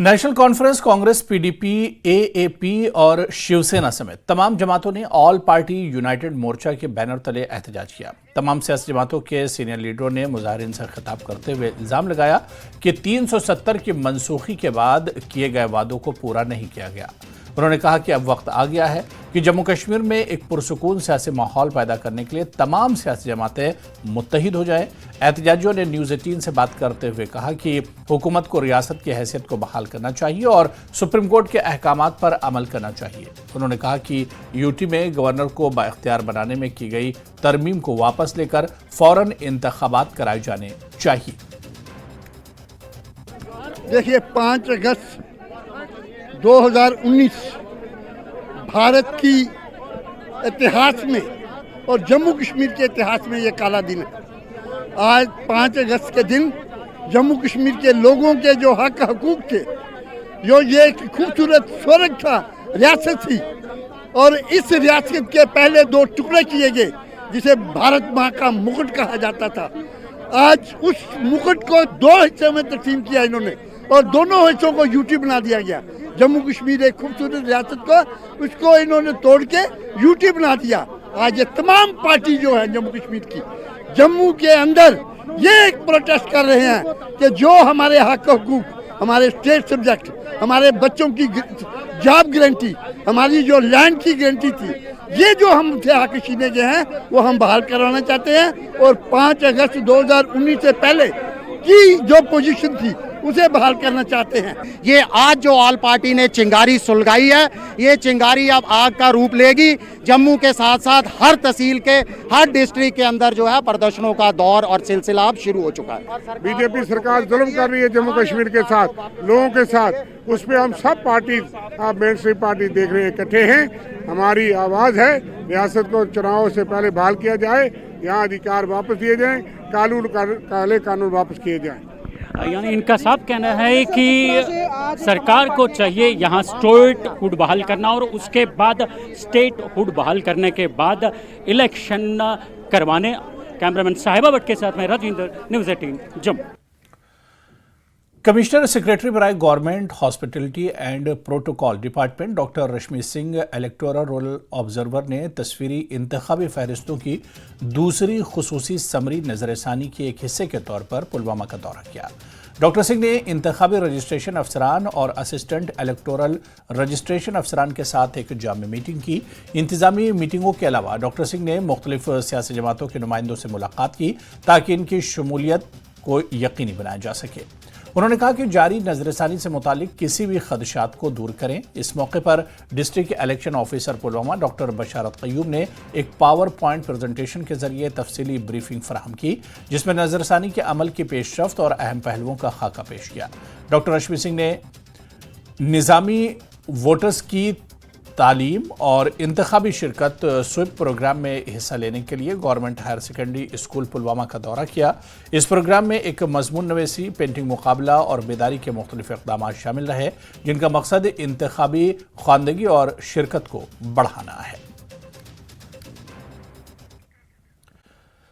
National conference Congress, PDP, AAP और शिवसेना समेत तमाम जमातों ने ऑल पार्टी यूनाइटेड मोर्चा के बैनर तले एहतजाज किया। तमाम सियासी जमातों के सीनियर लीडरों ने मुजाहिरीन से खिताब करते हुए इल्जाम लगाया कि 370 की मनसूखी के बाद किए गए वादों को पूरा नहीं किया गया। उन्होंने कहा कि अब वक्त आ गया है कि जम्मू कश्मीर में एक पुरसुकून सियासी माहौल पैदा करने के लिए तमाम सियासी जमातें मुत्तहिद हो जाएं। एहतजाजियों ने न्यूज़ 18 से बात करते हुए कहा कि हुकूमत को रियासत की हैसियत को बहाल करना चाहिए और सुप्रीम कोर्ट के अहकामात पर अमल करना चाहिए। उन्होंने कहा कि यूटी में गवर्नर को बाइख्तियार बनाने में की गई तरमीम को वापस लेकर फौरन इंतखाबात कराए जाने चाहिए। देखिए, 5 अगस्त 2019 भारत की इतिहास में और जम्मू कश्मीर के इतिहास में ये काला दिन है। आज 5 अगस्त के दिन जम्मू कश्मीर के लोगों के जो हक हकूक थे, जो ये एक खूबसूरत स्वर्ग था, रियासत थी, और इस रियासत के पहले 2 टुकड़े किए गए जिसे भारत माँ का मुकुट कहा जाता था। आज उस मुकुट को 2 हिस्सों में तकसीम किया इन्होंने और दोनों हिस्सों को यूटी बना दिया गया। जम्मू कश्मीर एक खूबसूरत रियासत को उसको इन्होंने तोड़ के यूटी बना दिया। आज ये तमाम पार्टी जो है जम्मू कश्मीर की, जम्मू के अंदर ये एक प्रोटेस्ट कर रहे हैं कि जो हमारे हक हकूक, हमारे स्टेट सब्जेक्ट, हमारे बच्चों की जॉब गारंटी, हमारी जो लैंड की गारंटी थी, ये जो हम थे हक छीने गए हैं वो हम बहाल करवाना चाहते हैं और 5 अगस्त 2019 से पहले की जो पोजीशन थी उसे बहाल करना चाहते हैं। ये आज जो ऑल पार्टी ने चिंगारी सुलगाई है, ये चिंगारी अब आग का रूप लेगी। जम्मू के साथ साथ हर तहसील के, हर डिस्ट्रिक्ट के अंदर जो है प्रदर्शनों का दौर और सिलसिला अब शुरू हो चुका है। बीजेपी सरकार जुल्म कर रही है जम्मू कश्मीर के साथ, लोगों के साथ, उस पर हम सब पार्टी, आप मेन स्ट्रीम पार्टी देख रहे हैं, इकट्ठे हैं। हमारी आवाज़ है रियासत को चुनाव से पहले बहाल किया जाए, यहाँ अधिकार वापस दिए जाएँ, काले कानून वापस किए जाएँ। यानी इनका साफ कहना है कि सरकार को चाहिए यहाँ स्टेट हुड बहाल करना और उसके बाद स्टेट हुड बहाल करने के बाद इलेक्शन करवाने। कैमरामैन साहिबा भट्ट के साथ में Rajendra, news 18 Jammu. Commissioner secretary बराए government hospitality and protocol department doctor Rashmi Singh electoral roll observer ने तस्वीरी इंतखाबी फहरिस्तों की दूसरी खुसूसी समरी नजरसानी के एक हिस्से के तौर पर पुलवामा का दौरा किया। डॉक्टर सिंह ने इंतखाबी रजिस्ट्रेशन अफसरान और असिस्टेंट इलेक्टोरल रजिस्ट्रेशन अफसरान के साथ एक जामी मीटिंग की। इंतजामी मीटिंगों के अलावा डॉक्टर सिंह ने मुख्तलिफ सियासी जमातों के नुमाइंदों से मुलाकात की ताकि इनकी शमूलियत को यकीनी बनाया जा सके। उन्होंने कहा कि जारी नजरसानी से मुतालिक किसी भी खदशात को दूर करें। इस मौके पर district election officer Pulwama doctor Basharat Qayyum ने एक पावर पॉइंट प्रेजेंटेशन के जरिए तफसीली ब्रीफिंग फराहम की, जिसमें नजरसानी के अमल की पेशरफ्त और अहम पहलुओं का खाका पेश किया। डॉक्टर रश्मि सिंह ने निज़ामी वोटर्स की तालीम और इंतखाबी शिरकत स्वीप प्रोग्राम में हिस्सा लेने के लिए government higher secondary school Pulwama का दौरा किया। इस प्रोग्राम में एक मजमून नवेसी, पेंटिंग मुकाबला और बेदारी के मुख्तलिफ इक़दाम शामिल रहे, जिनका मकसद इंतखाबी ख्वानदगी और शिरकत को बढ़ाना है।